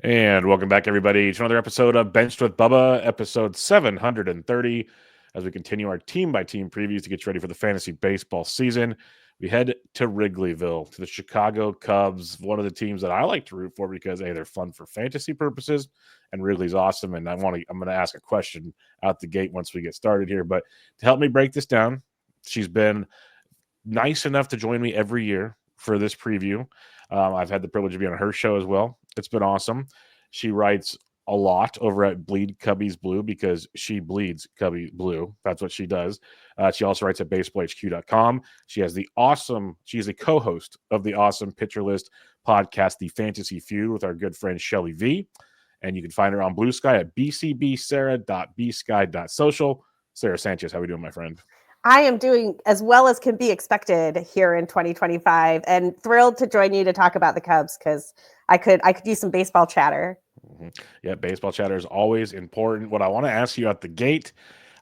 And welcome back, everybody, to another episode of Benched with Bubba, episode 730. As we continue our team-by-team previews to get you ready for the fantasy baseball season, we head to Wrigleyville, to the Chicago Cubs, one of the teams that I like to root for because, A, they're fun for fantasy purposes, and Wrigley's awesome. And I'm going to ask a question out the gate once we get started here. But to help me break this down, she's been nice enough to join me every year for this preview. I've had the privilege of being on her show as well. It's been awesome. She writes a lot over at Bleed Cubbies Blue because she bleeds Cubby Blue. That's what she does. She also writes at baseballhq.com. She's a co-host of the awesome Pitcher List podcast, The Fantasy Feud, with our good friend Shelly V. And you can find her on Blue Sky at bcbsara.bsky.social. Sara Sanchez, how are we doing, my friend? I am doing as well as can be expected here in 2025 and thrilled to join you to talk about the Cubs because I could use some baseball chatter. Mm-hmm. Yeah, baseball chatter is always important. What I want to ask you at the gate,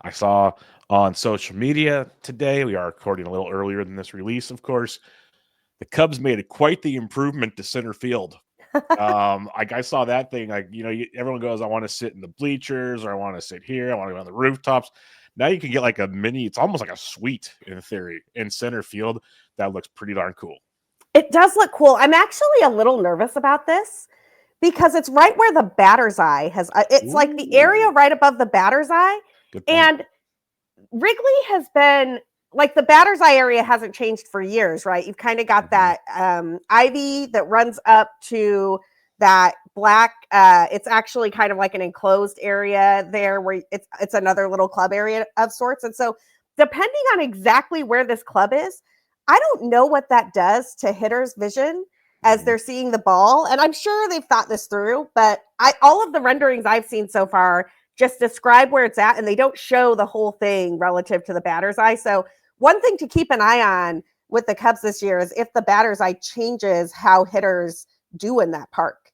I saw on social media today, we are recording a little earlier than this release, of course, the Cubs made quite the improvement to center field. I saw that thing, everyone goes, I want to sit in the bleachers, or I want to sit here, I want to go on the rooftops. Now you can get like it's almost like a suite in theory in center field. That looks pretty darn cool. It does look cool. I'm actually a little nervous about this because it's right where the batter's eye has. It's like the area right above the batter's eye. And Wrigley has been like the batter's eye area hasn't changed for years, right? You've kind of got that ivy that runs up to that black. It's actually kind of like an enclosed area there where it's another little club area of sorts. And so depending on exactly where this club is, I don't know what that does to hitters' vision as they're seeing the ball. And I'm sure they've thought this through, but all of the renderings I've seen so far just describe where it's at, and they don't show the whole thing relative to the batter's eye. So one thing to keep an eye on with the Cubs this year is if the batter's eye changes how hitters do in that park.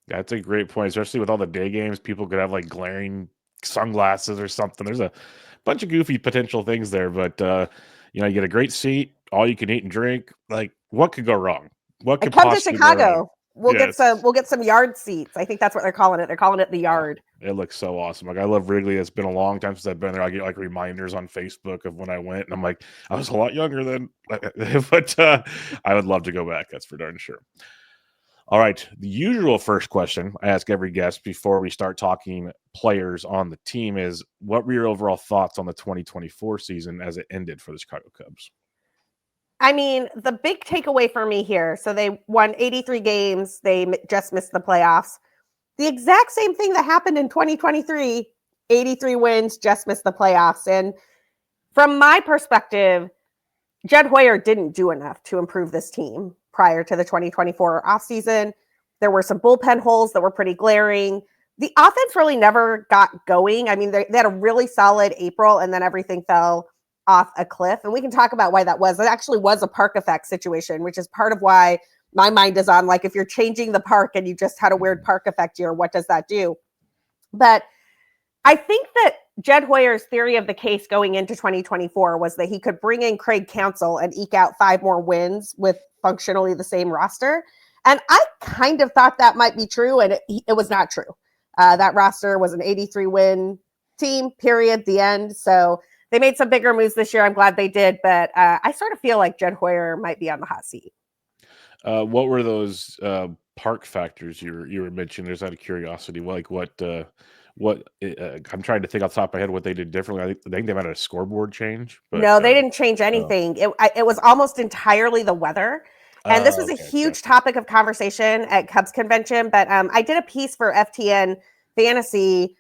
That's a great point, especially with all the day games. People could have like glaring sunglasses or something. There's a bunch of goofy potential things there, but you get a great seat, all you can eat and drink. Like, what could go wrong? What could come to possibly go wrong? Chicago. We'll get some yard seats. I think that's what they're calling it. They're calling it the yard. It looks so awesome. Like, I love Wrigley. It's been a long time since I've been there. I get like reminders on Facebook of when I went, and I'm like, I was a lot younger then, but I would love to go back. That's for darn sure. All right, the usual first question I ask every guest before we start talking players on the team is, what were your overall thoughts on the 2024 season as it ended for the Chicago Cubs? I mean, the big takeaway for me here, so they won 83 games. They just missed the playoffs. The exact same thing that happened in 2023, 83 wins, just missed the playoffs. And from my perspective, Jed Hoyer didn't do enough to improve this team prior to the 2024 offseason. There were some bullpen holes that were pretty glaring. The offense really never got going. I mean, they had a really solid April, and then everything fell off a cliff. And we can talk about why that was. It actually was a park effect situation, which is part of why my mind is on, like, if you're changing the park and you just had a weird park effect year, what does that do? But I think that Jed Hoyer's theory of the case going into 2024 was that he could bring in Craig Counsell and eke out 5 more wins with functionally the same roster. And I kind of thought that might be true, and it was not true. That roster was an 83 win team, period, the end. So they made some bigger moves this year. I'm glad they did, but I sort of feel like Jed Hoyer might be on the hot seat. What were those park factors you were mentioning? There's out of curiosity, like what I'm trying to think off the top of my head what they did differently. I think they might have a scoreboard change. But, no, they didn't change anything. It was almost entirely the weather. And this was a huge topic of conversation at Cubs convention. But I did a piece for FTN Fantasy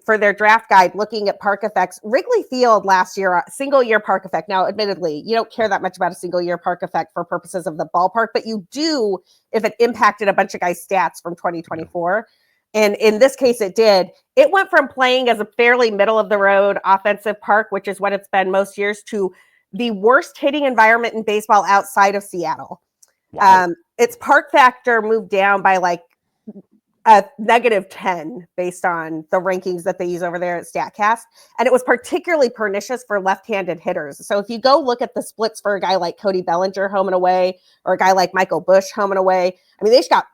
for their draft guide looking at park effects. Wrigley Field last year, single year park effect. Now, admittedly, you don't care that much about a single year park effect for purposes of the ballpark, but you do if it impacted a bunch of guys' stats from 2024. Yeah. And in this case, it did. It went from playing as a fairly middle-of-the-road offensive park, which is what it's been most years, to the worst hitting environment in baseball outside of Seattle. Wow. Its park factor moved down by like a -10 based on the rankings that they use over there at StatCast. And it was particularly pernicious for left-handed hitters. So if you go look at the splits for a guy like Cody Bellinger home and away, or a guy like Michael Busch home and away, I mean, they just got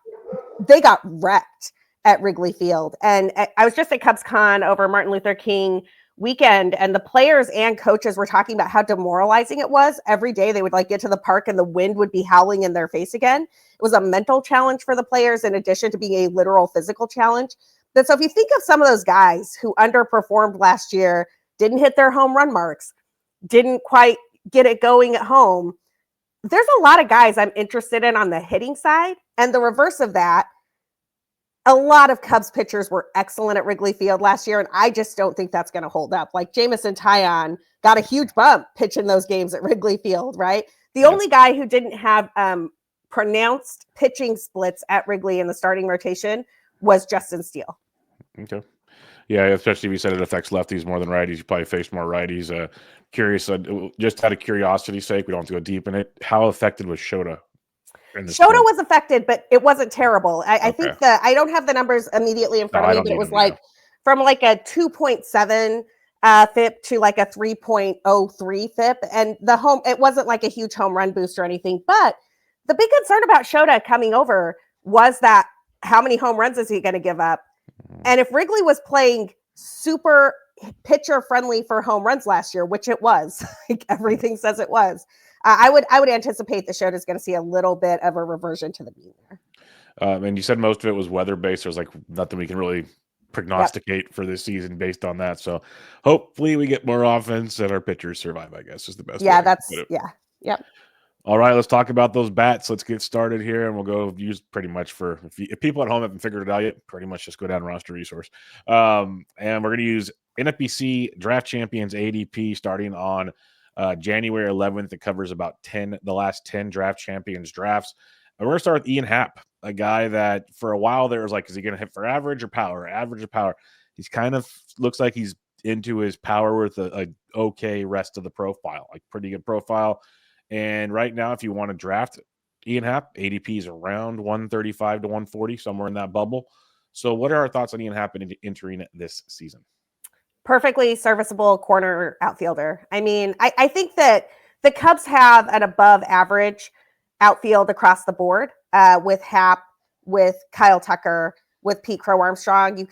they got wrecked at Wrigley Field. And I was just at CubsCon over Martin Luther King weekend, and the players and coaches were talking about how demoralizing it was. Every day they would like get to the park and the wind would be howling in their face again. It was a mental challenge for the players in addition to being a literal physical challenge. But so if you think of some of those guys who underperformed last year, didn't hit their home run marks, didn't quite get it going at home, there's a lot of guys I'm interested in on the hitting side. And the reverse of that, a lot of Cubs pitchers were excellent at Wrigley Field last year, and I just don't think that's going to hold up. Like Jamison Taillon got a huge bump pitching those games at Wrigley Field, right? The only guy who didn't have pronounced pitching splits at Wrigley in the starting rotation was Justin Steele. Okay. Yeah, especially if you said it affects lefties more than righties. You probably face more righties. Curious, just out of curiosity's sake, we don't have to go deep in it. How affected was Shota? Shota was affected, but it wasn't terrible. I think that I don't have the numbers immediately in front of me, but it was like from like a 2.7 FIP to like a 3.03 FIP. And it wasn't like a huge home run boost or anything. But the big concern about Shota coming over was that how many home runs is he going to give up? And if Wrigley was playing super pitcher friendly for home runs last year, which it was, like everything says it was, I would anticipate the Shota is going to see a little bit of a reversion to the mean there. And you said most of it was weather based. There's like nothing we can really prognosticate for this season based on that. So hopefully we get more offense and our pitchers survive, I guess is the best. Yeah, Yep. All right, let's talk about those bats. Let's get started here, and we'll go use pretty much for if people at home haven't figured it out yet, pretty much just go down roster resource. And we're going to use NFBC Draft Champions ADP starting on January 11th. It covers about the last 10 Draft Champions drafts. And we're going to start with Ian Happ, a guy that for a while there was like, is he going to hit for average or power? Average or power? He's kind of looks like he's into his power with a okay rest of the profile, like pretty good profile. And right now, if you want to draft Ian Happ, ADP is around 135 to 140, somewhere in that bubble. So what are our thoughts on Ian Happ entering this season? Perfectly serviceable corner outfielder. I mean, I think that the Cubs have an above average outfield across the board with Happ, with Kyle Tucker, with Pete Crow Armstrong.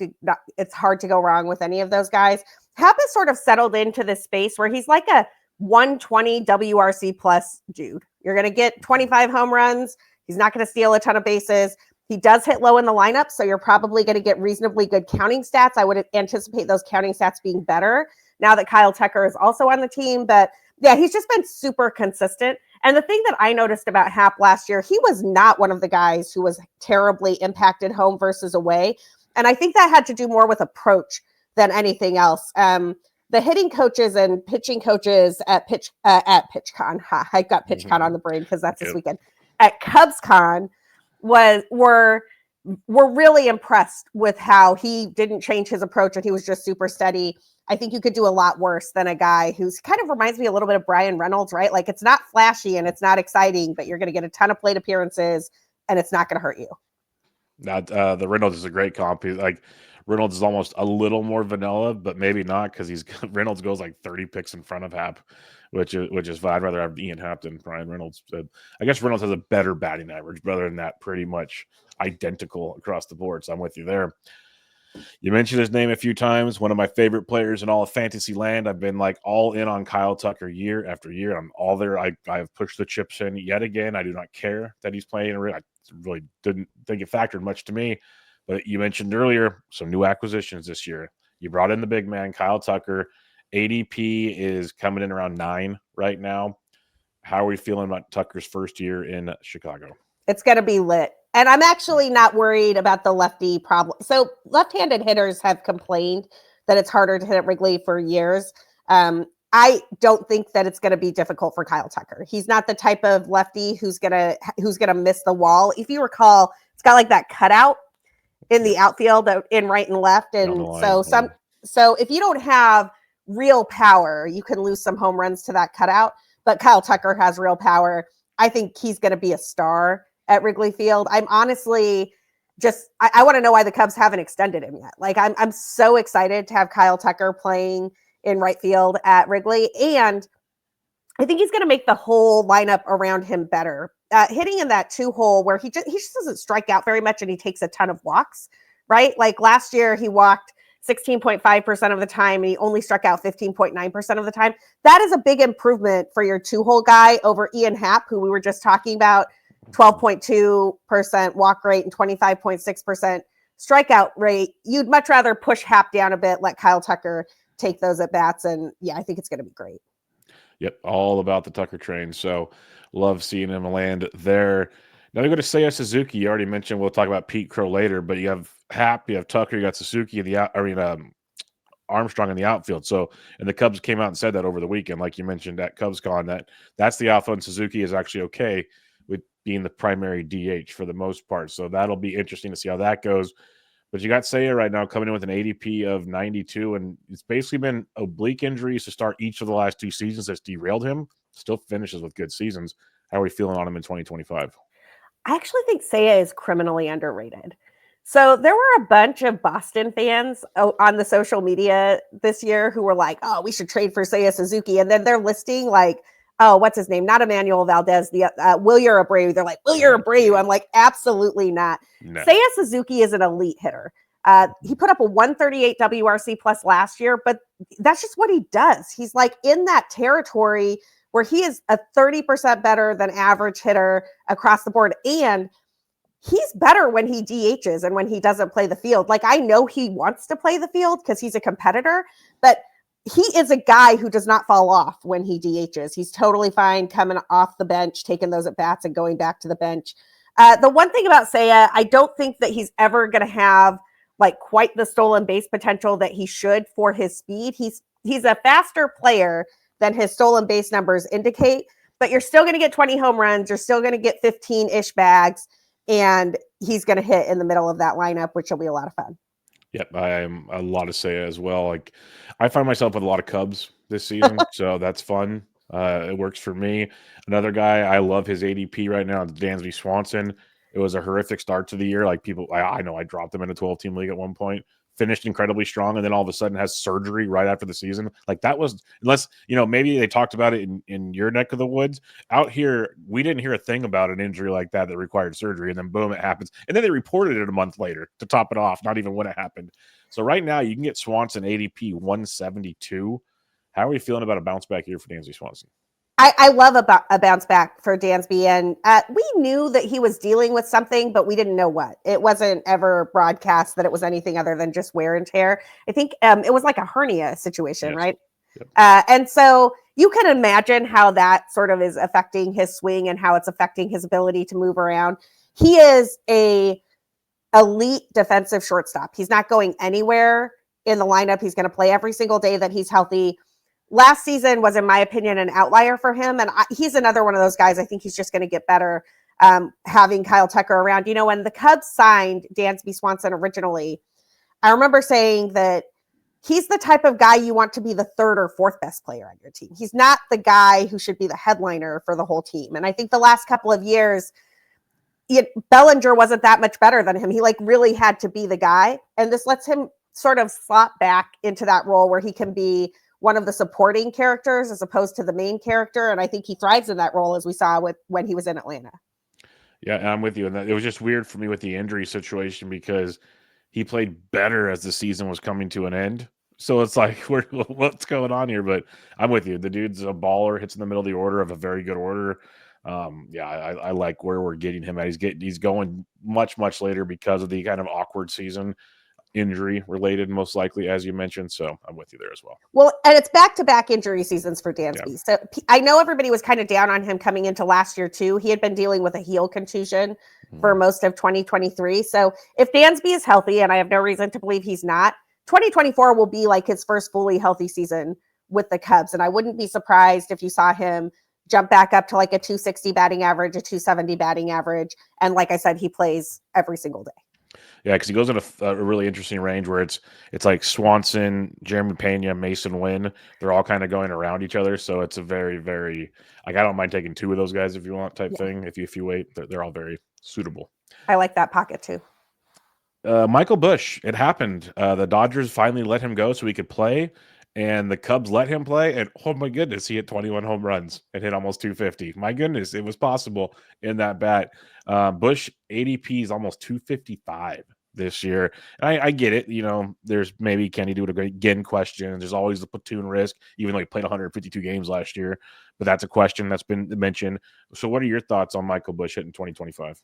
It's hard to go wrong with any of those guys. Happ has sort of settled into this space where he's like a 120 WRC plus dude. You're going to get 25 home runs. He's not going to steal a ton of bases. He does hit low in the lineup, so you're probably going to get reasonably good counting stats. I would anticipate those counting stats being better now that Kyle Tucker is also on the team. But yeah, he's just been super consistent. And the thing that I noticed about Happ last year, he was not one of the guys who was terribly impacted home versus away. And I think that had to do more with approach than anything else. The hitting coaches and pitching coaches at PitchCon, I got PitchCon on the brain because that's this weekend, at CubsCon were really impressed with how he didn't change his approach and he was just super steady. I think you could do a lot worse than a guy who's kind of reminds me a little bit of Brian Reynolds, right? Like it's not flashy and it's not exciting, but you're going to get a ton of plate appearances and it's not going to hurt you. The Reynolds is a great comp. Like Reynolds is almost a little more vanilla, but maybe not because Reynolds goes like 30 picks in front of Happ, which is fine. I'd rather have Ian Happ than Brian Reynolds. I guess Reynolds has a better batting average, but other than that, pretty much identical across the board. So I'm with you there. You mentioned his name a few times. One of my favorite players in all of fantasy land. I've been like all in on Kyle Tucker year after year. I'm all there. I have pushed the chips in yet again. I do not care that he's playing. I really didn't think it factored much to me. But you mentioned earlier some new acquisitions this year. You brought in the big man, Kyle Tucker. ADP is coming in around 9 right now. How are we feeling about Tucker's first year in Chicago? It's going to be lit. And I'm actually not worried about the lefty problem. So left-handed hitters have complained that it's harder to hit at Wrigley for years. I don't think that it's going to be difficult for Kyle Tucker. He's not the type of lefty who's gonna miss the wall. If you recall, it's got like that cutout in the outfield in right and left. And so if you don't have real power, you can lose some home runs to that cutout. But Kyle Tucker has real power. I think he's going to be a star at Wrigley Field. I'm honestly I want to know why the Cubs haven't extended him yet. Like I'm so excited to have Kyle Tucker playing in right field at Wrigley. And I think he's going to make the whole lineup around him better hitting in that 2-hole where he just doesn't strike out very much and he takes a ton of walks, right? Like last year he walked 16.5% of the time and he only struck out 15.9% of the time. That is a big improvement for your 2-hole guy over Ian Happ, who we were just talking about, 12.2% walk rate and 25.6% strikeout rate. You'd much rather push Happ down a bit, let Kyle Tucker take those at bats. And yeah, I think it's going to be great. Yep, all about the Tucker train. So love seeing him land there. Now we go to Seiya Suzuki. You already mentioned we'll talk about Pete Crow later, but you have Happ, you have Tucker, you got Suzuki in the Armstrong in the outfield. So, and the Cubs came out and said that over the weekend, like you mentioned at CubsCon, that's the outfield. And Suzuki is actually okay with being the primary DH for the most part. So that'll be interesting to see how that goes. But you got Seiya right now coming in with an ADP of 92, and it's basically been oblique injuries to start each of the last 2 seasons that's derailed him. Still finishes with good seasons. How are we feeling on him in 2025? I actually think Seiya is criminally underrated. So there were a bunch of Boston fans on the social media this year who were like, oh, we should trade for Seiya Suzuki. And then they're listing like, oh, what's his name? Not Emmanuel Valdez, the Wilyer Abreu. They're like, Wilyer Abreu. I'm like, absolutely not. No. Seiya Suzuki is an elite hitter. He put up a 138 WRC plus last year, but that's just what he does. He's like in that territory where he is a 30% better than average hitter across the board. And he's better when he DHs and when he doesn't play the field. Like, I know he wants to play the field because he's a competitor, but he is a guy who does not fall off when he DHs. He's totally fine coming off the bench, taking those at bats and going back to the bench. The one thing about Seiya, I don't think that he's ever going to have like quite the stolen base potential that he should for his speed. He's a faster player than his stolen base numbers indicate, but you're still going to get 20 home runs. You're still going to get 15-ish bags, and he's going to hit in the middle of that lineup, which will be a lot of fun. Yep, I am a lot of Seiya as well. Like, I find myself with a lot of Cubs this season, so that's fun. It works for me. Another guy, I love his ADP right now, Dansby Swanson. It was a horrific start to the year. Like, people, I know I dropped him in a 12-team league at one point, finished incredibly strong, and then all of a sudden has surgery right after the season. Like, that was, unless, maybe they talked about it in your neck of the woods. Out here, we didn't hear a thing about an injury like that required surgery, and then boom, it happens. And then they reported it a month later to top it off, not even when it happened. So right now, you can get Swanson ADP 172. How are we feeling about a bounce back here for Dansby Swanson? I love a bounce back for Dansby, and we knew that he was dealing with something, but we didn't know what. It wasn't ever broadcast that it was anything other than just wear and tear. I think it was like a hernia situation, yes. Right? Yep. And so you can imagine how that sort of is affecting his swing and how it's affecting his ability to move around. He is a elite defensive shortstop. He's not going anywhere in the lineup. He's going to play every single day that he's healthy. Last season was, in my opinion, an outlier for him. And he's another one of those guys. I think he's just going to get better having Kyle Tucker around. When the Cubs signed Dansby Swanson originally, I remember saying that he's the type of guy you want to be the 3rd or 4th best player on your team. He's not the guy who should be the headliner for the whole team. And I think the last couple of years, Bellinger wasn't that much better than him. He really had to be the guy. And this lets him sort of slot back into that role where he can be one of the supporting characters as opposed to the main character. And I think he thrives in that role, as we saw when he was in Atlanta. Yeah, I'm with you. And it was just weird for me with the injury situation because he played better as the season was coming to an end. So it's like, what's going on here? But I'm with you. The dude's a baller, hits in the middle of the order of a very good order. I like where we're getting him at. He's going much, much later because of the kind of awkward season. Injury related, most likely, as you mentioned. So I'm with you there as well. Well, and it's back-to-back injury seasons for Dansby. Yeah. So I know everybody was kind of down on him coming into last year too. He had been dealing with a heel contusion for most of 2023. So if Dansby is healthy, and I have no reason to believe he's not, 2024 will be like his first fully healthy season with the Cubs. And I wouldn't be surprised if you saw him jump back up to like a 260 batting average, a 270 batting average. And like I said, he plays every single day. Yeah, because he goes in a really interesting range where it's like Swanson, Jeremy Pena, Mason Wynn. They're all kind of going around each other. So it's a very, very, I don't mind taking 2 of those guys if you want type thing. If you wait, they're all very suitable. I like that pocket too. Michael Busch, it happened. The Dodgers finally let him go so he could play. and the Cubs let him play, and oh my goodness, he hit 21 home runs and hit almost 250. My goodness, it was possible in that bat. Bush ADP is almost 255 this year. And I get it. There's maybe can he do it again questions. There's always the platoon risk, even though he played 152 games last year. But that's a question that's been mentioned. So what are your thoughts on Michael Bush hitting 2025?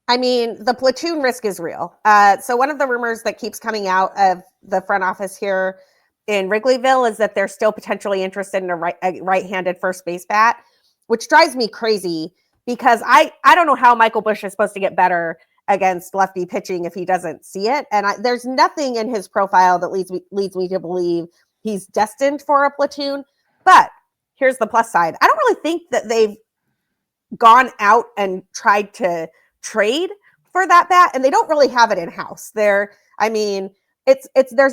I mean, the platoon risk is real. So one of the rumors that keeps coming out of the front office here in Wrigleyville is that they're still potentially interested in a right-handed first base bat, which drives me crazy because I don't know how Michael Bush is supposed to get better against lefty pitching if he doesn't see it. And there's nothing in his profile that leads me to believe he's destined for a platoon. But here's the plus side. I don't really think that they've gone out and tried to trade for that bat, and they don't really have it in house. There's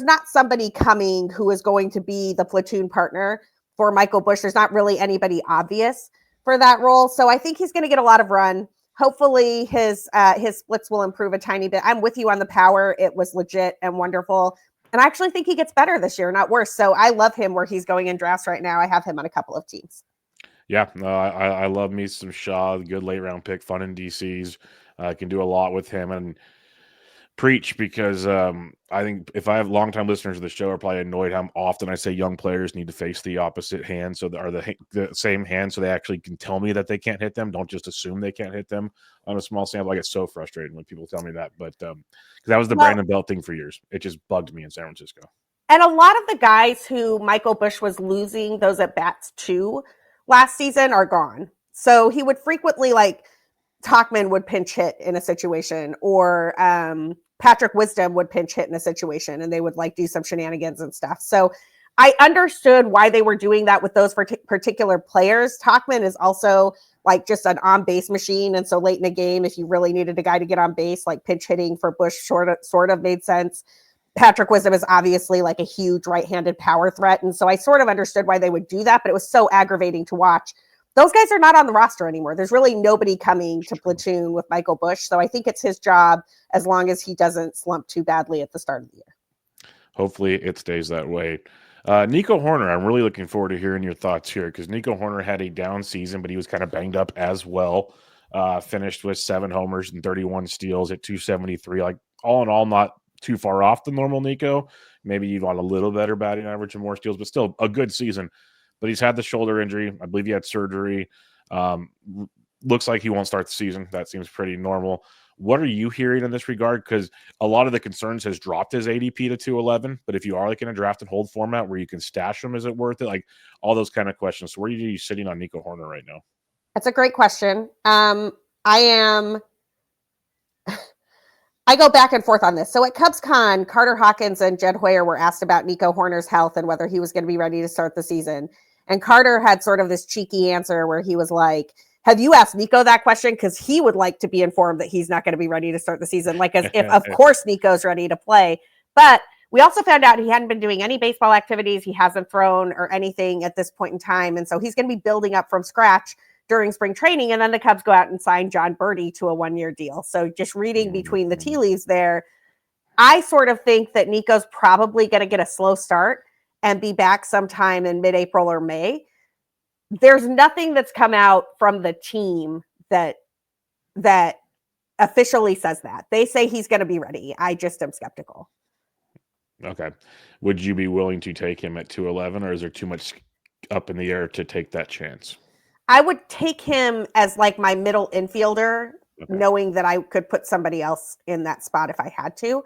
not somebody coming who is going to be the platoon partner for Michael Bush. There's not really anybody obvious for that role. So I think he's going to get a lot of run. Hopefully his splits will improve a tiny bit. I'm with you on the power. It was legit and wonderful. And I actually think he gets better this year, not worse. So I love him where he's going in drafts right now. I have him on a couple of teams. Yeah, no, I love me some Shaw, good late round pick, fun in DCs. Can do a lot with him and preach because I think if I have longtime listeners of the show are probably annoyed how often I say young players need to face the opposite hand, so the same hand, so they actually can tell me that they can't hit them. Don't just assume they can't hit them on a small sample. I get so frustrated when people tell me that, but because that was the Brandon Belt thing for years. It just bugged me in San Francisco. And a lot of the guys who Michael Bush was losing those at bats to last season are gone. So he would frequently Tauchman would pinch hit in a situation, or Patrick Wisdom would pinch hit in a situation, and they would do some shenanigans and stuff. So I understood why they were doing that with those particular players. Tauchman is also just an on-base machine, and so late in a game, if you really needed a guy to get on base, pinch hitting for Bush sort of made sense. Patrick Wisdom is obviously a huge right-handed power threat, and so I sort of understood why they would do that, but it was so aggravating to watch. Those guys are not on the roster anymore. There's really nobody coming to platoon with Michael Bush. So I think it's his job as long as he doesn't slump too badly at the start of the year. Hopefully it stays that way. Nico Hoerner, I'm really looking forward to hearing your thoughts here because Nico Hoerner had a down season, but he was kind of banged up as well. Finished with 7 homers and 31 steals at 273. All in all, not too far off the normal Nico. Maybe you'd want a little better batting average and more steals, but still a good season. But he's had the shoulder injury. I believe he had surgery. Looks like he won't start the season. That seems pretty normal. What are you hearing in this regard? Because a lot of the concerns has dropped his ADP to 211. But if you are in a draft and hold format where you can stash him, is it worth it? All those kind of questions. So where are you sitting on Nico Hoerner right now? That's a great question. I go back and forth on this. So at CubsCon, Carter Hawkins and Jed Hoyer were asked about Nico Hoerner's health and whether he was going to be ready to start the season. And Carter had sort of this cheeky answer where he was like, have you asked Nico that question? Because he would like to be informed that he's not going to be ready to start the season. As if, of course, Nico's ready to play. But we also found out he hadn't been doing any baseball activities. He hasn't thrown or anything at this point in time. And so he's going to be building up from scratch during spring training. And then the Cubs go out and sign John Birdie to a 1-year deal. So just reading between the tea leaves there, I sort of think that Nico's probably going to get a slow start and be back sometime in mid-April or May. There's nothing that's come out from the team that officially says that. They say he's going to be ready. I just am skeptical. Okay. Would you be willing to take him at 211, or is there too much up in the air to take that chance? I would take him as my middle infielder, knowing that I could put somebody else in that spot if I had to.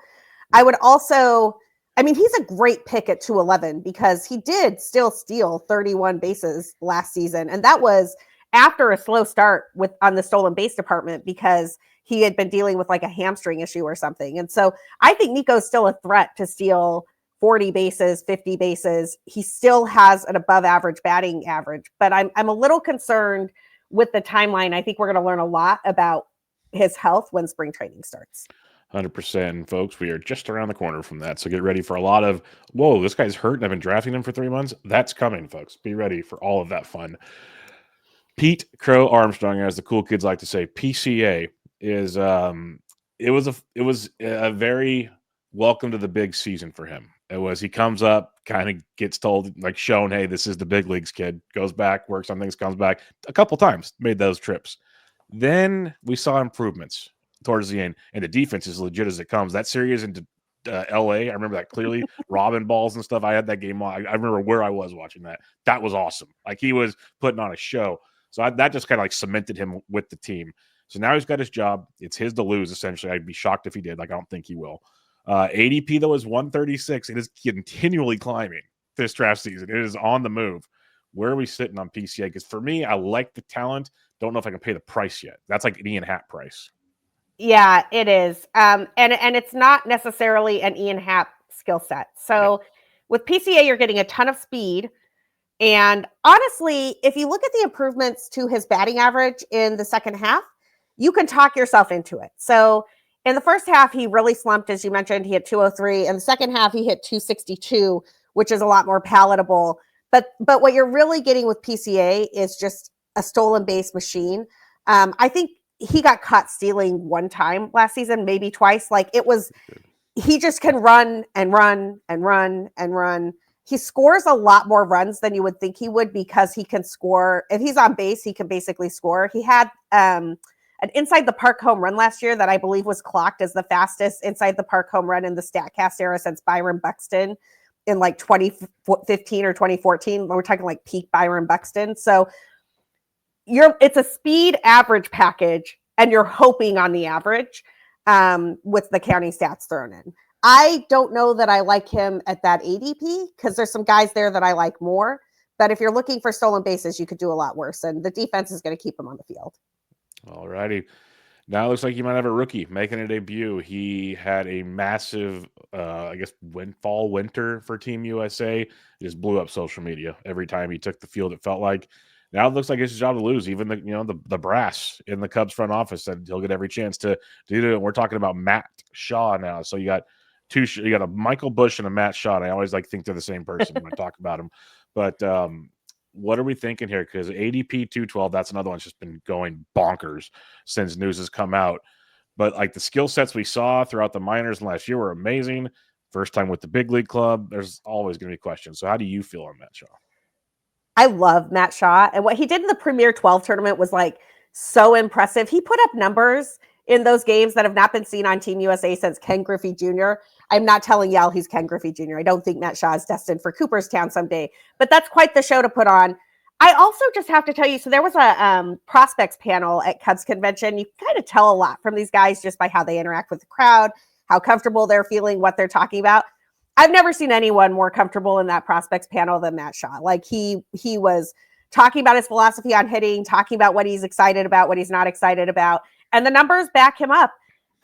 I would also, he's a great pick at 211 because he did still steal 31 bases last season. And that was after a slow start on the stolen base department because he had been dealing with a hamstring issue or something. And so I think Nico's still a threat to steal 40 bases, 50 bases. He still has an above average batting average, but I'm a little concerned with the timeline. I think we're going to learn a lot about his health when spring training starts. 100%, folks. We are just around the corner from that. So get ready for a lot of, whoa, this guy's hurt and I've been drafting him for 3 months. That's coming, folks. Be ready for all of that fun. Pete Crow Armstrong, as the cool kids like to say, PCA is it was a very welcome to the big season for him. It was he comes up, kind of gets told, like shown, hey, this is the big leagues kid. Goes back, works on things, comes back a couple times, made those trips. Then we saw improvements towards the end, and the defense is legit as it comes. That series into LA, I remember that clearly. Robin balls and stuff. I had that game on. I remember where I was watching that. That was awesome. Like he was putting on a show. So that just kind of like cemented him with the team. So now he's got his job. It's his to lose, essentially. I'd be shocked if he did. Like, I don't think he will. ADP, though, is 136. It is continually climbing this draft season. It is on the move. Where are we sitting on PCA? Because for me, I like the talent. Don't know if I can pay the price yet. That's like an Ian Happ price. Yeah, it is. And it's not necessarily an Ian Happ skill set. So with PCA, you're getting a ton of speed. And honestly, if you look at the improvements to his batting average in the second half, you can talk yourself into it. So in the first half, he really slumped, as you mentioned. He hit 203. In the second half, he hit 262, which is a lot more palatable. But what you're really getting with PCA is just a stolen base machine. I think he got caught stealing one time last season, maybe twice. Like it was, he just can run and run and run and run. He scores a lot more runs than you would think he would because he can score. If he's on base, he can basically score. He had an inside the park home run last year that I believe was clocked as the fastest inside the park home run in the StatCast era since Byron Buxton in like 2015 or 2014. We're talking like peak Byron Buxton. So it's a speed average package, and you're hoping on the average with the counting stats thrown in. I don't know that I like him at that ADP because there's some guys there that I like more. But if you're looking for stolen bases, you could do a lot worse. And the defense is going to keep him on the field. All righty. Now it looks like you might have a rookie making a debut. He had a massive, winter for Team USA. It just blew up social media every time he took the field. It felt like now it looks like it's his job to lose. Even the brass in the Cubs front office said he'll get every chance to do it. We're talking about Matt Shaw now. So you got a Michael Bush and a Matt Shaw. And I always think they're the same person when I talk about him. But what are we thinking here? Because ADP 212, that's another one that's just been going bonkers since news has come out. But like the skill sets we saw throughout the minors last year were amazing. First time with the big league club, there's always going to be questions. So how do you feel on Matt Shaw? I love Matt Shaw. And what he did in the Premier 12 tournament was like so impressive. He put up numbers in those games that have not been seen on Team USA since Ken Griffey Jr. I'm not telling y'all he's Ken Griffey Jr. I don't think Matt Shaw is destined for Cooperstown someday, but that's quite the show to put on. I also just have to tell you, so there was a prospects panel at Cubs convention. You kind of tell a lot from these guys just by how they interact with the crowd, how comfortable they're feeling, what they're talking about. I've never seen anyone more comfortable in that prospects panel than Matt Shaw. Like he was talking about his philosophy on hitting, talking about what he's excited about, what he's not excited about. And the numbers back him up.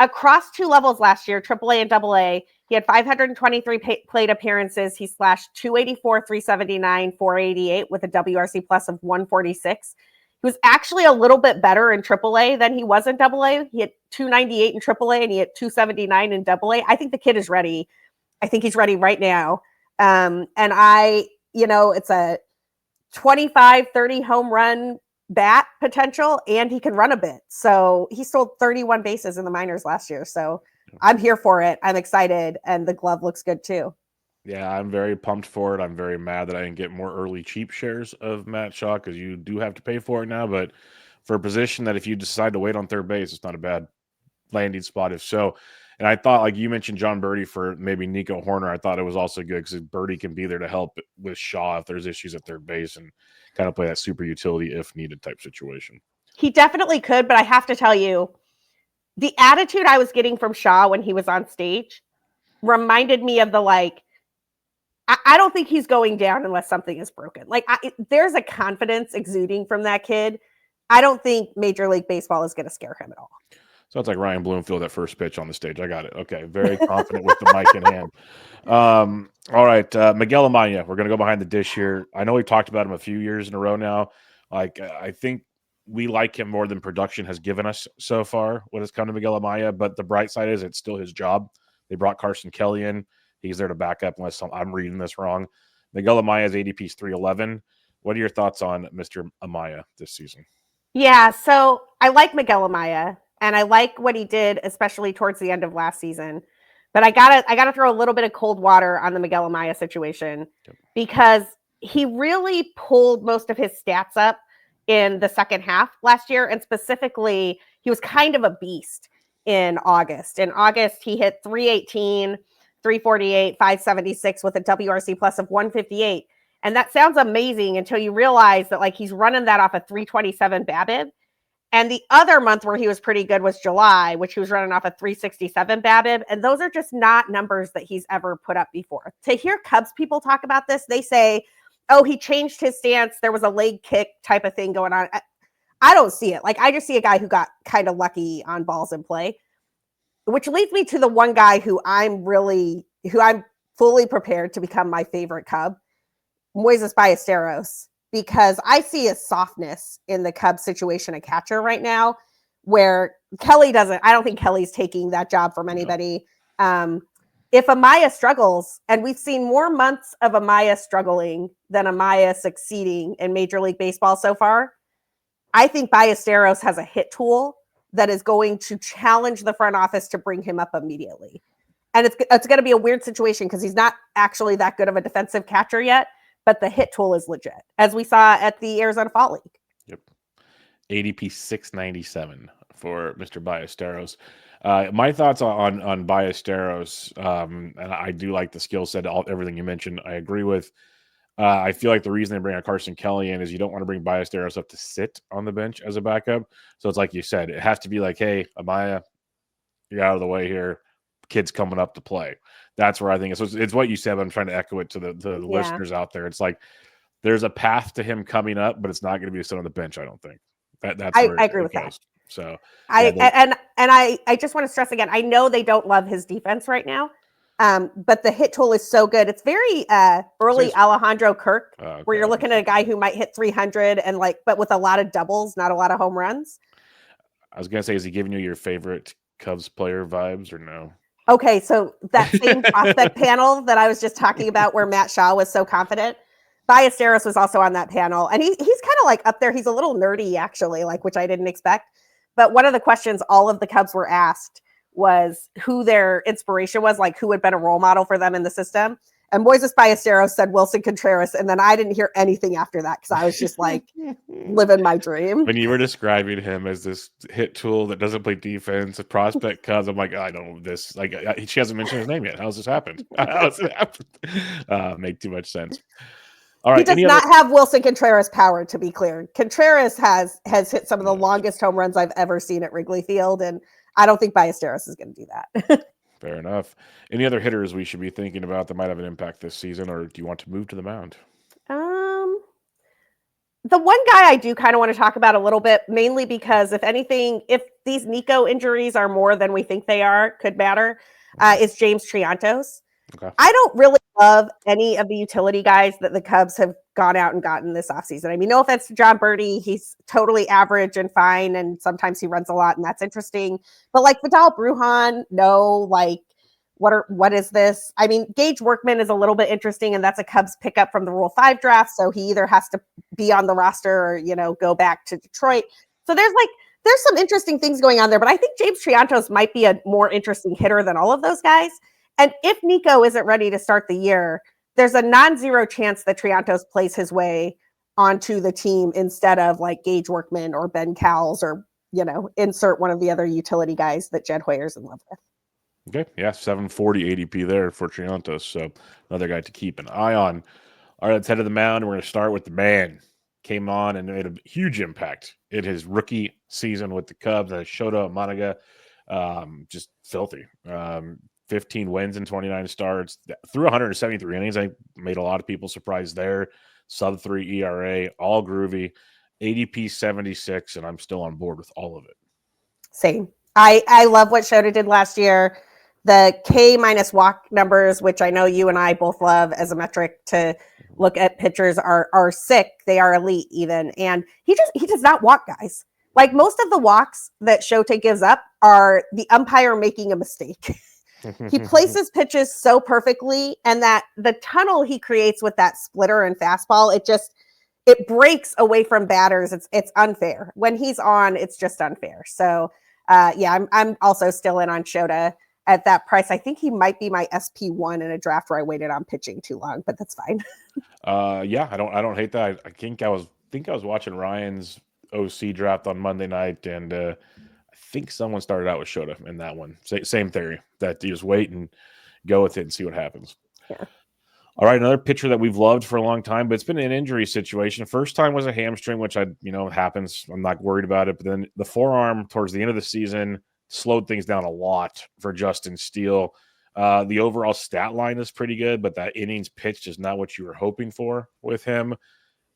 Across two levels last year, AAA and AA, he had 523 plate appearances. He slashed 284, 379, 488 with a WRC plus of 146. He was actually a little bit better in AAA than he was in AA. He had 298 in AAA and he had 279 in AA. I think the kid is ready. I think he's ready right now. And it's a 25, 30 home run bat potential, and he can run a bit. So he stole 31 bases in the minors last year. So I'm here for it. I'm excited. And the glove looks good too. Yeah, I'm very pumped for it. I'm very mad that I didn't get more early cheap shares of Matt Shaw because you do have to pay for it now. But for a position that if you decide to wait on third base, it's not a bad landing spot if so. And I thought, like you mentioned, John Birdie for maybe Nico Horner. I thought it was also good because Birdie can be there to help with Shaw if there's issues at third base and kind of play that super utility if needed type situation. He definitely could, but I have to tell you, the attitude I was getting from Shaw when he was on stage reminded me of I don't think he's going down unless something is broken. There's a confidence exuding from that kid. I don't think Major League Baseball is going to scare him at all. So it's like Ryan Bloomfield at first pitch on the stage. I got it. Okay. Very confident with the mic in hand. All right. Miguel Amaya, we're going to go behind the dish here. I know we've talked about him a few years in a row now. I think we like him more than production has given us so far when it's come to Miguel Amaya, but the bright side is it's still his job. They brought Carson Kelly in. He's there to back up unless I'm reading this wrong. Miguel Amaya's ADP is 311. What are your thoughts on Mr. Amaya this season? Yeah, so I like Miguel Amaya. And I like what he did, especially towards the end of last season. But I gotta throw a little bit of cold water on the Miguel Amaya situation because he really pulled most of his stats up in the second half last year. And specifically, he was kind of a beast in August. In August, he hit 318, 348, 576 with a WRC plus of 158. And that sounds amazing until you realize that like he's running that off a 327 BABIP. And the other month where he was pretty good was July, which he was running off a 367 BABIP. And those are just not numbers that he's ever put up before. To hear Cubs people talk about this, they say, oh, he changed his stance. There was a leg kick type of thing going on. I don't see it. Like, I just see a guy who got kind of lucky on balls in play, which leads me to the one guy who I'm fully prepared to become my favorite Cub, Moises Ballesteros. Because I see a softness in the Cubs situation at catcher right now where Kelly doesn't. I don't think Kelly's taking that job from anybody. No. If Amaya struggles, and we've seen more months of Amaya struggling than Amaya succeeding in Major League Baseball so far, I think Ballesteros has a hit tool that is going to challenge the front office to bring him up immediately. And it's going to be a weird situation because he's not actually that good of a defensive catcher yet. But the hit tool is legit, as we saw at the Arizona Fall League. Yep. ADP 697 for Mr. Ballesteros. My thoughts on Ballesteros, and I do like the skill set, everything you mentioned, I agree with. I feel like the reason they bring Carson Kelly in is you don't want to bring Ballesteros up to sit on the bench as a backup. So it's like you said, it has to be like, hey, Amaya, you're out of the way here. Kids coming up to play. That's where I think it's what you said, but I'm trying to echo it to the listeners out there. It's like there's a path to him coming up, but it's not going to be a sit on the bench. I don't think that's where I agree with that. So I just want to stress again, I know they don't love his defense right now. But the hit tool is so good. It's very early Alejandro Kirk, where you're looking at a guy who might hit 300 and but with a lot of doubles, not a lot of home runs. I was going to say, is he giving you your favorite Cubs player vibes or no? Okay, so that same prospect panel that I was just talking about where Matt Shaw was so confident, Ballesteros was also on that panel. And he's kind of like up there. He's a little nerdy, actually, which I didn't expect. But one of the questions all of the Cubs were asked was who their inspiration was, like who had been a role model for them in the system. And Moises Ballesteros said Wilson Contreras. And then I didn't hear anything after that because I was just like living my dream. When you were describing him as this hit tool that doesn't play defense, a prospect Cubs, I'm like, I don't know this. Like, she hasn't mentioned his name yet. How's this happened? How's it happened? Make too much sense. All right. He does not have Wilson Contreras power, to be clear. Contreras has hit some of the longest home runs I've ever seen at Wrigley Field. And I don't think Ballesteros is going to do that. Fair enough. Any other hitters we should be thinking about that might have an impact this season, or do you want to move to the mound? The one guy I do kind of want to talk about a little bit, mainly because if these Nico injuries are more than we think they are, could matter, is James Triantos. Okay. I don't really love any of the utility guys that the Cubs have gone out and gotten this offseason. I mean, no offense to John Birdie. He's totally average and fine, and sometimes he runs a lot, and that's interesting. But like Vidal Brujan, no, like what is this? I mean, Gage Workman is a little bit interesting, and that's a Cubs pickup from the Rule 5 draft, so he either has to be on the roster or, go back to Detroit. So there's some interesting things going on there, but I think James Triantos might be a more interesting hitter than all of those guys. And if Nico isn't ready to start the year, there's a non-zero chance that Triantos plays his way onto the team instead of like Gage Workman or Ben Cowles or, insert one of the other utility guys that Jed Hoyer's in love with. Okay. Yeah. 740 ADP there for Triantos. So another guy to keep an eye on. All right. Let's head to the mound. We're going to start with the man. Came on and made a huge impact in his rookie season with the Cubs. Shota Umanaga, just filthy. 15 wins in 29 starts, through 173 innings. I made a lot of people surprised there. Sub 3 ERA, all groovy. ADP 76, and I'm still on board with all of it. Same. I love what Shota did last year. The K minus walk numbers, which I know you and I both love as a metric to look at pitchers, are sick. They are elite even. And he does not walk guys. Like most of the walks that Shota gives up are the umpire making a mistake. He places pitches so perfectly, and that the tunnel he creates with that splitter and fastball, it breaks away from batters. It's unfair. When he's on, it's just unfair. So I'm also still in on Shota. at that price. I think he might be my SP1 in a draft where I waited on pitching too long, but that's fine. Yeah, I don't hate that. I think I was watching Ryan's OC draft on Monday night, and I think someone started out with Shota in that one. Same theory that you just wait and go with it and see what happens. Yeah. All right, another pitcher that we've loved for a long time, but it's been an injury situation. First time was a hamstring, which happens. I'm not worried about it. But then the forearm towards the end of the season slowed things down a lot for Justin Steele. The overall stat line is pretty good, but that innings pitched is not what you were hoping for with him.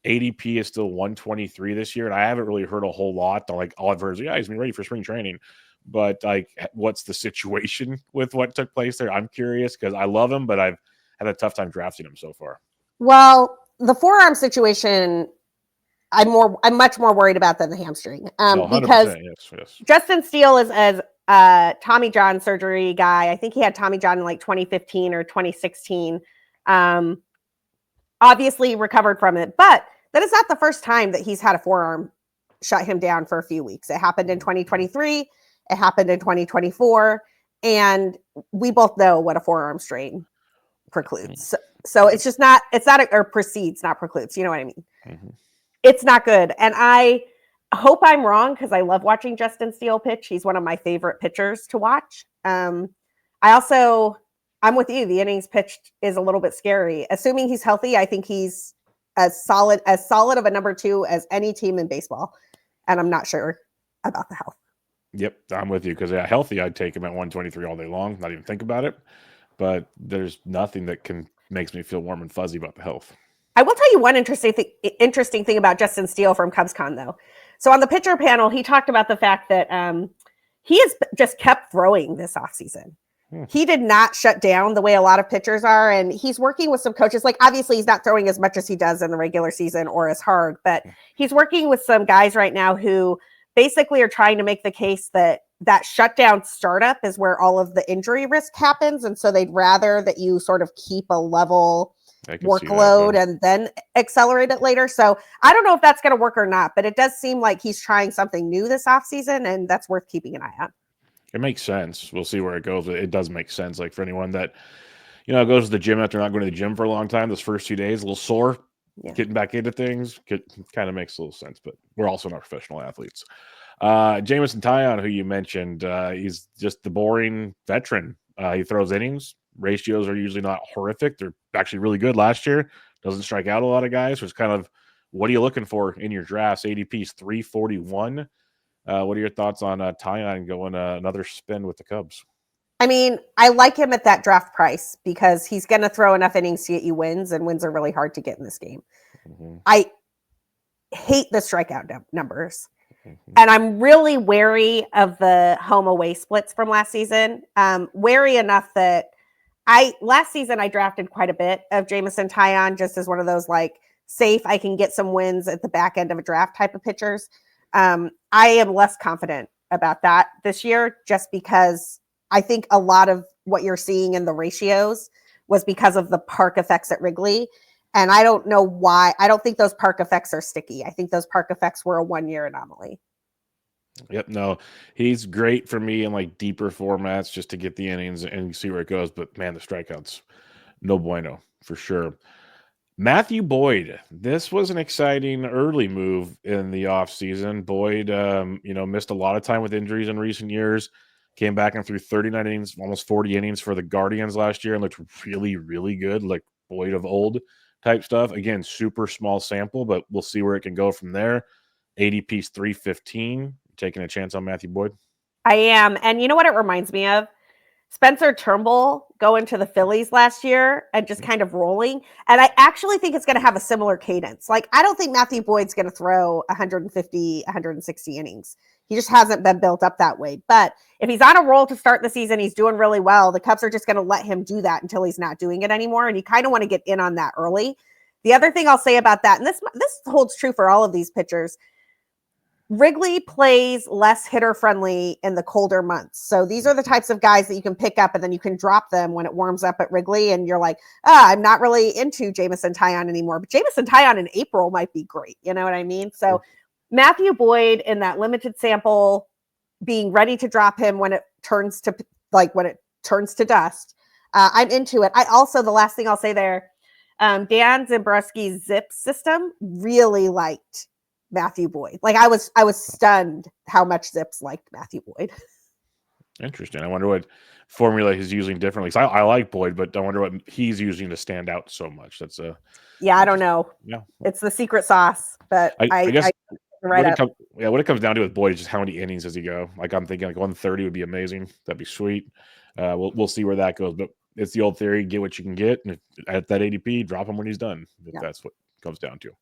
ADP is still 123 this year, and I haven't really heard a whole lot. Like all I've heard is, yeah, he's been ready for spring training. But like, what's the situation with what took place there? I'm curious because I love him, but I've had a tough time drafting him so far. Well, the forearm situation, I'm much more worried about than the hamstring. Because yes. Justin Steele is as Tommy John surgery guy. I think he had Tommy John in like 2015 or 2016. Obviously recovered from it, but that is not the first time that he's had a forearm shut him down for a few weeks. It happened in 2023. It happened in 2024. And we both know what a forearm strain precludes. So it's just not, or precedes, not precludes. You know what I mean? Mm-hmm. It's not good. And I hope I'm wrong because I love watching Justin Steele pitch. He's one of my favorite pitchers to watch. I'm with you. The innings pitched is a little bit scary. Assuming he's healthy, I think he's as solid of a number 2 as any team in baseball. And I'm not sure about the health. Yep, I'm with you because healthy, I'd take him at 123 all day long, not even think about it. But there's nothing that makes me feel warm and fuzzy about the health. I will tell you one interesting thing about Justin Steele from CubsCon, though. So on the pitcher panel, he talked about the fact that he has just kept throwing this offseason. He did not shut down the way a lot of pitchers are, and he's working with some coaches. Like, obviously, he's not throwing as much as he does in the regular season or as hard, but he's working with some guys right now who basically are trying to make the case that shutdown startup is where all of the injury risk happens, and so they'd rather that you sort of keep a level workload and then accelerate it later. So I don't know if that's going to work or not, but it does seem like he's trying something new this offseason, and that's worth keeping an eye on. It makes sense. We'll see where it goes. It does make sense. Like for anyone that, goes to the gym after not going to the gym for a long time, those first 2 days, a little sore, getting back into things, kind of makes a little sense, but we're also not professional athletes. Jameson Taillon, who you mentioned, he's just the boring veteran. He throws innings. Ratios are usually not horrific. They're actually really good last year. Doesn't strike out a lot of guys, which is kind of what are you looking for in your drafts? ADP is 341. What are your thoughts on Taillon going another spin with the Cubs? I mean, I like him at that draft price because he's going to throw enough innings to get you wins, and wins are really hard to get in this game. Mm-hmm. I hate the strikeout numbers. Mm-hmm. And I'm really wary of the home-away splits from last season. Wary enough that last season I drafted quite a bit of Jameson Taillon just as one of those like safe, I can get some wins at the back end of a draft type of pitchers. I am less confident about that this year just because I think a lot of what you're seeing in the ratios was because of the park effects at Wrigley. And I don't know why. I don't think those park effects are sticky. I think those park effects were a 1-year anomaly. Yep. No, he's great for me in like deeper formats just to get the innings and see where it goes. But man, the strikeouts, no bueno for sure. Matthew Boyd. This was an exciting early move in the offseason. Boyd, missed a lot of time with injuries in recent years. Came back and threw 39 innings, almost 40 innings for the Guardians last year and looked really, really good, like Boyd of old type stuff. Again, super small sample, but we'll see where it can go from there. ADP's 315. Taking a chance on Matthew Boyd? I am. And you know what it reminds me of? Spencer Turnbull going to the Phillies last year and just kind of rolling. And I actually think it's going to have a similar cadence. Like, I don't think Matthew Boyd's going to throw 150, 160 innings. He just hasn't been built up that way. But if he's on a roll to start the season, he's doing really well. The Cubs are just going to let him do that until he's not doing it anymore. And you kind of want to get in on that early. The other thing I'll say about that, and this holds true for all of these pitchers, Wrigley plays less hitter friendly in the colder months. So these are the types of guys that you can pick up and then you can drop them when it warms up at Wrigley. And you're like, I'm not really into Jameson Taillon anymore, but Jameson Taillon in April might be great. You know what I mean? So Matthew Boyd in that limited sample, being ready to drop him when it turns to like when it turns to dust. I'm into it. I also, the last thing I'll say there, Dan Zimbrowski's zip system really liked Matthew Boyd. Like I was stunned how much Zips liked Matthew Boyd. Interesting. I wonder what formula he's using differently. Because I like Boyd, but I wonder what he's using to stand out so much. That's I don't know. Yeah, it's the secret sauce. But I guess what it comes down to with Boyd is just how many innings does he go? Like I'm thinking like 130 would be amazing. That'd be sweet. We'll see where that goes. But it's the old theory: get what you can get, and at that ADP, drop him when he's done. That's what it comes down to.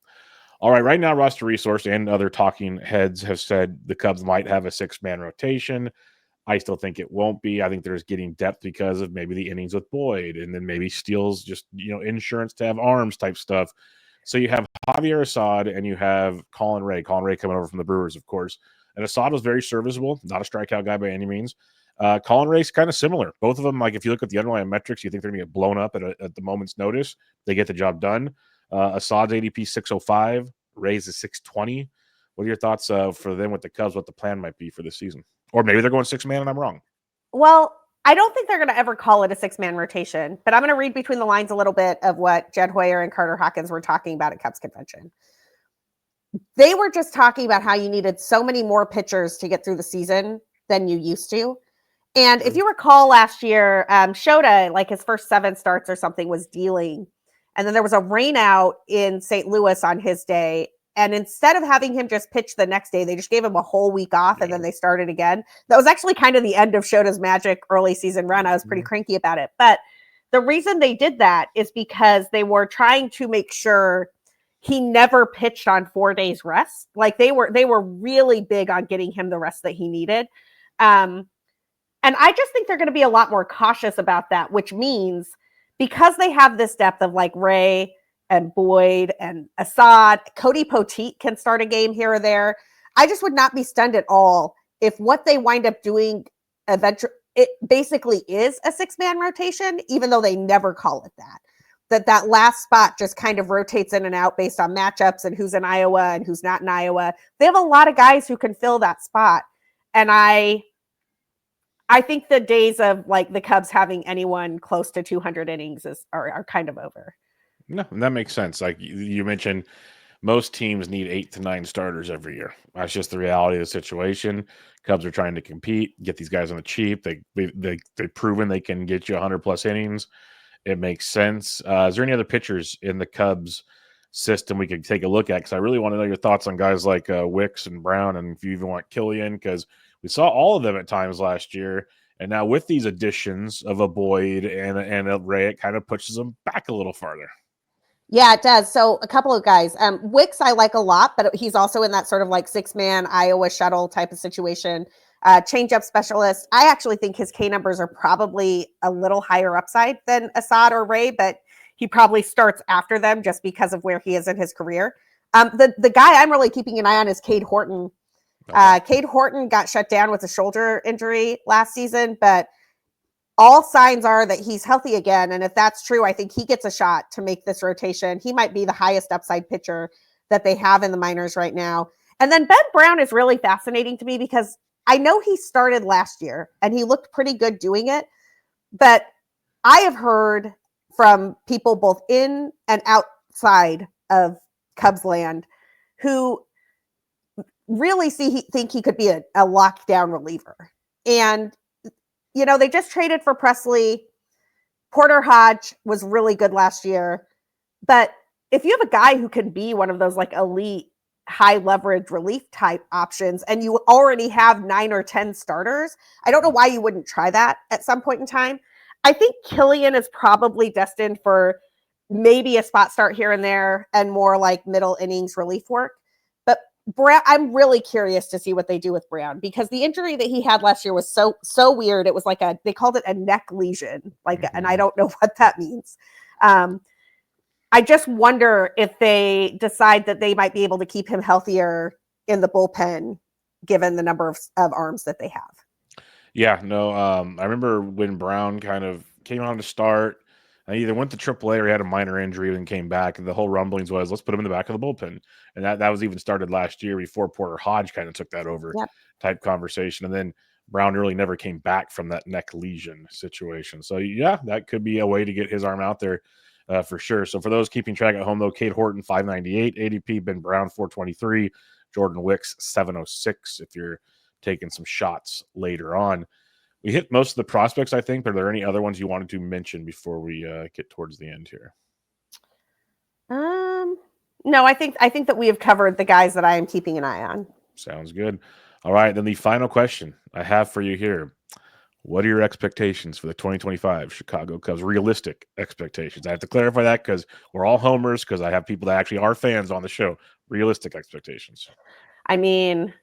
All right, right now, Roster Resource and other talking heads have said the Cubs might have a 6-man rotation. I still think it won't be. I think there's getting depth because of maybe the innings with Boyd, and then maybe Steele's just insurance to have arms type stuff. So you have Javier Assad and you have Colin Ray. Colin Ray coming over from the Brewers, of course. And Assad was very serviceable, not a strikeout guy by any means. Colin Ray's kind of similar. Both of them, like if you look at the underlying metrics, you think they're going to get blown up at the moment's notice. They get the job done. Assad's ADP 605, Ray's is 620. What are your thoughts for them with the Cubs, what the plan might be for this season? Or maybe they're going 6-man and I'm wrong. Well, I don't think they're going to ever call it a 6-man rotation, but I'm going to read between the lines a little bit of what Jed Hoyer and Carter Hawkins were talking about at Cubs convention. They were just talking about how you needed so many more pitchers to get through the season than you used to. And if you recall last year, Shota, like his first 7 starts or something, was dealing. And then there was a rain out in St. Louis on his day. And instead of having him just pitch the next day, they just gave him a whole week off and then they started again. That was actually kind of the end of Shota's magic early season run. I was pretty cranky about it. But the reason they did that is because they were trying to make sure he never pitched on 4 days rest. Like they were really big on getting him the rest that he needed. And I just think they're going to be a lot more cautious about that, which means because they have this depth of like Ray and Boyd and Assad, Cody Poteet can start a game here or there. I just would not be stunned at all if what they wind up doing eventually, it basically is a 6-man rotation, even though they never call it that. That last spot just kind of rotates in and out based on matchups and who's in Iowa and who's not in Iowa. They have a lot of guys who can fill that spot. And I think the days of like the Cubs having anyone close to 200 innings are kind of over. No, that makes sense. Like you mentioned, most teams need 8 to 9 starters every year. That's just the reality of the situation. Cubs are trying to compete, get these guys on the cheap. They've proven they can get you 100+ innings. It makes sense. Is there any other pitchers in the Cubs system we could take a look at? Because I really want to know your thoughts on guys like Wicks and Brown, and if you even want Killian, because we saw all of them at times last year. And now with these additions of a Boyd and a Ray, it kind of pushes them back a little farther. Yeah, it does. So a couple of guys. Wicks I like a lot, but he's also in that sort of like 6-man Iowa shuttle type of situation. Change-up specialist. I actually think his K numbers are probably a little higher upside than Assad or Ray, but he probably starts after them just because of where he is in his career. The guy I'm really keeping an eye on is Cade Horton. Cade Horton got shut down with a shoulder injury last season, but all signs are that he's healthy again. And if that's true, I think he gets a shot to make this rotation. He might be the highest upside pitcher that they have in the minors right now. And then Ben Brown is really fascinating to me because I know he started last year and he looked pretty good doing it. But I have heard from people both in and outside of Cubs land who really think he could be a lockdown reliever. And they just traded for Presley. Porter Hodge was really good last year. But if you have a guy who can be one of those like elite high leverage relief type options and you already have 9 or 10 starters, I don't know why you wouldn't try that at some point in time. I think Killian is probably destined for maybe a spot start here and there and more like middle innings relief work. Brown, I'm really curious to see what they do with Brown because the injury that he had last year was so weird. It was like they called it a neck lesion, and I don't know what that means. I just wonder if they decide that they might be able to keep him healthier in the bullpen, given the number of arms that they have. Yeah, no, I remember when Brown kind of came on to start. I either went to AAA or he had a minor injury and came back. And the whole rumblings was, let's put him in the back of the bullpen. And that was even started last year before Porter Hodge kind of took that over type conversation. And then Brown really never came back from that neck lesion situation. So yeah, that could be a way to get his arm out there for sure. So for those keeping track at home, though, Cade Horton 598 ADP, Ben Brown 423, Jordan Wicks 706. If you're taking some shots later on, we hit most of the prospects, I think. But are there any other ones you wanted to mention before we get towards the end here? No, I think that we have covered the guys that I am keeping an eye on. Sounds good. All right, then the final question I have for you here. What are your expectations for the 2025 Chicago Cubs? Realistic expectations. I have to clarify that because we're all homers, because I have people that actually are fans on the show. Realistic expectations. I mean,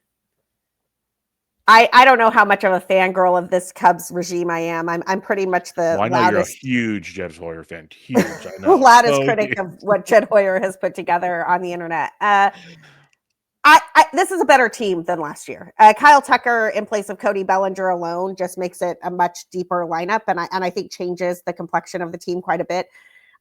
I don't know how much of a fangirl of this Cubs regime I am. I'm pretty much the I know loudest. You're a huge Jed Hoyer fan. Huge. I know. Loudest critic of what Jed Hoyer has put together on the internet. This is a better team than last year. Kyle Tucker in place of Cody Bellinger alone just makes it a much deeper lineup, and I think changes the complexion of the team quite a bit.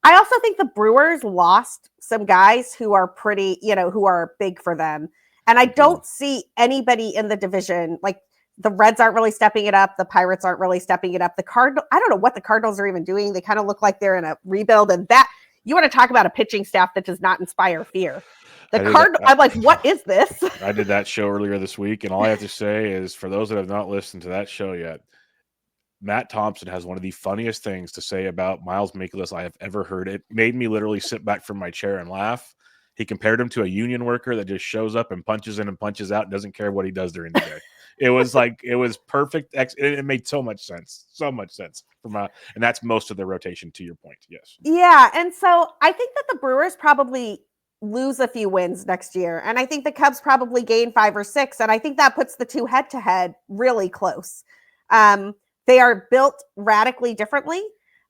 I also think the Brewers lost some guys who are pretty, who are big for them. And I don't see anybody in the division, like the Reds aren't really stepping it up. The Pirates aren't really stepping it up. The Cardinals, I don't know what the Cardinals are even doing. They kind of look like they're in a rebuild, and that, you want to talk about a pitching staff that does not inspire fear. I'm like, what is this? I did that show earlier this week, and all I have to say is, for those that have not listened to that show yet, Matt Thompson has one of the funniest things to say about Miles Mikolas I have ever heard. It made me literally sit back from my chair and laugh. He compared him to a union worker that just shows up and punches in and punches out and doesn't care what he does during the day. It was perfect. It made so much sense. So much sense. And that's most of the rotation, to your point. Yes. Yeah. And so I think that the Brewers probably lose a few wins next year. And I think the Cubs probably gain 5 or 6. And I think that puts the two head-to-head really close. They are built radically differently.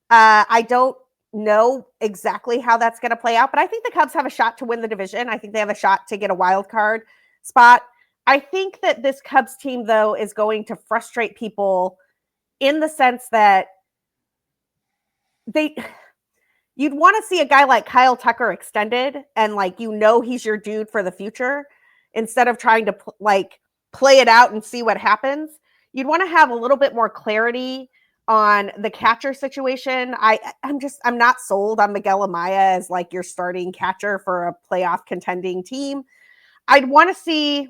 I don't know exactly how that's going to play out, but I think the Cubs have a shot to win the division. I think they have a shot to get a wild card spot. I think that this Cubs team, though, is going to frustrate people in the sense that you'd want to see a guy like Kyle Tucker extended and he's your dude for the future instead of trying to play it out and see what happens. You'd want to have a little bit more clarity on the catcher situation. I'm not sold on Miguel Amaya as your starting catcher for a playoff contending team. I'd want to see,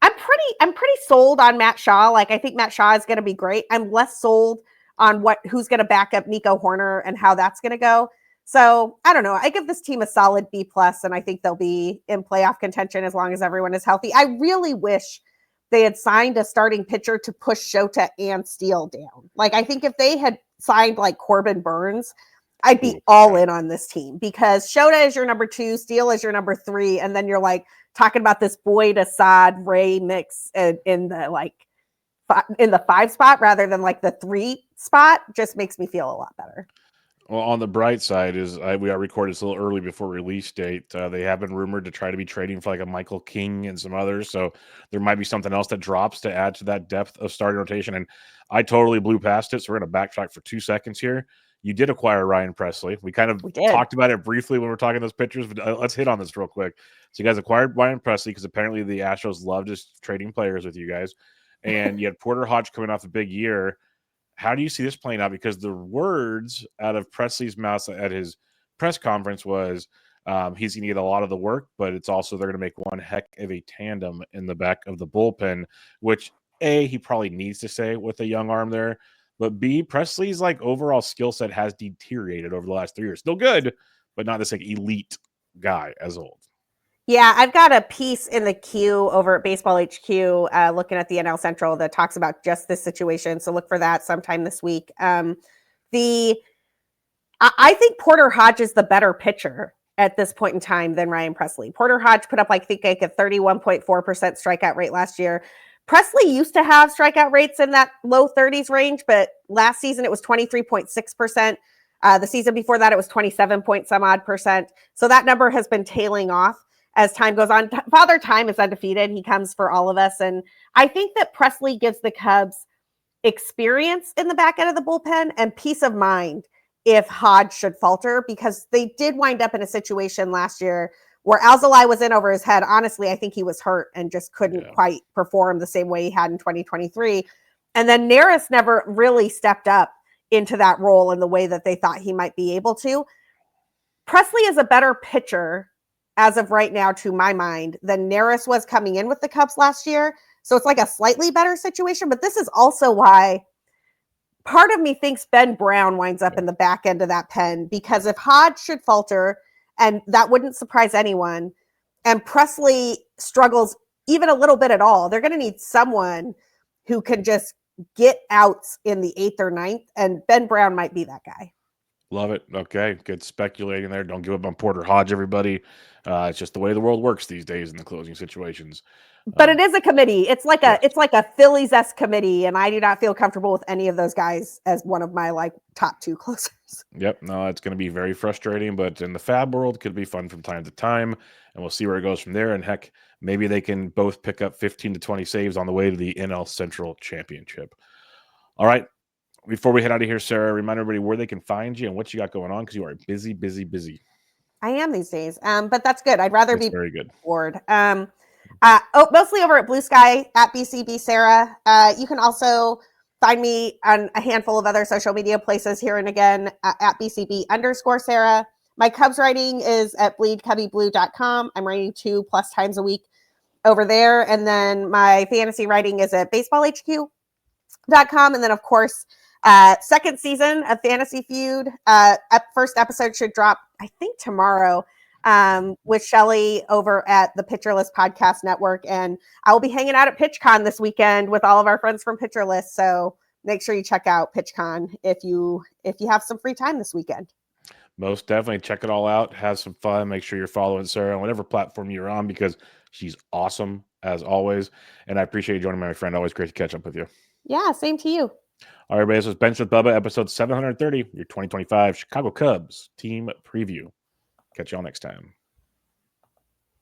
I'm pretty sold on Matt Shaw. I think Matt Shaw is going to be great. I'm less sold on who's going to back up Nico Horner and how that's going to go. So I don't know. I give this team a solid B+, and I think they'll be in playoff contention as long as everyone is healthy. I really wish they had signed a starting pitcher to push Shota and Steele down. I think if they had signed Corbin Burns, I'd be all in on this team, because Shota is your number 2, Steele is your number 3, and then you're talking about this Boyd, Assad, Ray mix in the 5 spot rather than the 3 spot. Just makes me feel a lot better. Well, on the bright side is we are recorded this a little early before release date. They have been rumored to try to be trading for a Michael King and some others. So there might be something else that drops to add to that depth of starting rotation. And I totally blew past it. So we're going to backtrack for 2 seconds here. You did acquire Ryan Presley. We kind of talked about it briefly when we were talking those pitchers, but let's hit on this real quick. So you guys acquired Ryan Presley because apparently the Astros love just trading players with you guys. And you had Porter Hodge coming off a big year. How do you see this playing out? Because the words out of Presley's mouth at his press conference was he's going to get a lot of the work, but it's also they're going to make one heck of a tandem in the back of the bullpen, which A, he probably needs to say with a young arm there, but B, Presley's overall skill set has deteriorated over the last 3 years. Still good, but not this elite guy as old. Yeah, I've got a piece in the queue over at Baseball HQ looking at the NL Central that talks about just this situation. So look for that sometime this week. I think Porter Hodge is the better pitcher at this point in time than Ryan Presley. Porter Hodge put up a 31.4% strikeout rate last year. Presley used to have strikeout rates in that low 30s range, but last season it was 23.6%. The season before that it was 27 point some odd percent. So that number has been tailing off as time goes on. Father Time is undefeated. He comes for all of us. And I think that Presley gives the Cubs experience in the back end of the bullpen and peace of mind if Hodge should falter, because they did wind up in a situation last year where Alzolay was in over his head. Honestly, I think he was hurt and just couldn't quite perform the same way he had in 2023. And then Neris never really stepped up into that role in the way that they thought he might be able to. Presley is a better pitcher as of right now, to my mind, than Neris was coming in with the Cubs last year. So it's like a slightly better situation. But this is also why part of me thinks Ben Brown winds up in the back end of that pen, because if Hodge should falter, and that wouldn't surprise anyone, and Presley struggles even a little bit at all, they're going to need someone who can just get outs in the 8th or 9th, and Ben Brown might be that guy. Love it. Okay, good speculating there. Don't give up on Porter Hodge, everybody. It's just the way the world works these days in the closing situations. But it is a committee. It's like a Phillies-esque committee, and I do not feel comfortable with any of those guys as one of my like top 2 closers. Yep, no, it's going to be very frustrating, but in the Fab world, it could be fun from time to time, and we'll see where it goes from there. And heck, maybe they can both pick up 15 to 20 saves on the way to the NL Central Championship. All right, before we head out of here, Sarah, remind everybody where they can find you and what you got going on, because you are busy, busy, busy. I am these days, but that's good. I'd rather be very good. Bored. Mostly over at Blue Sky at BCB Sarah. You can also find me on a handful of other social media places here and again at BCB_Sarah. My Cubs writing is at bleedcubbyblue.com. I'm writing 2+ times a week over there. And then my fantasy writing is at baseballhq.com. And then, of course, second season of Fantasy Feud. First episode should drop, I think, tomorrow. With Shelly over at the Pitcherless Podcast Network. And I will be hanging out at PitchCon this weekend with all of our friends from Pitcherless. So make sure you check out PitchCon if you have some free time this weekend. Most definitely. Check it all out. Have some fun. Make sure you're following Sarah on whatever platform you're on, because she's awesome as always. And I appreciate you joining me, my friend. Always great to catch up with you. Yeah, same to you. All right, everybody. This was Bench with Bubba, episode 730, your 2025 Chicago Cubs team preview. Catch y'all next time.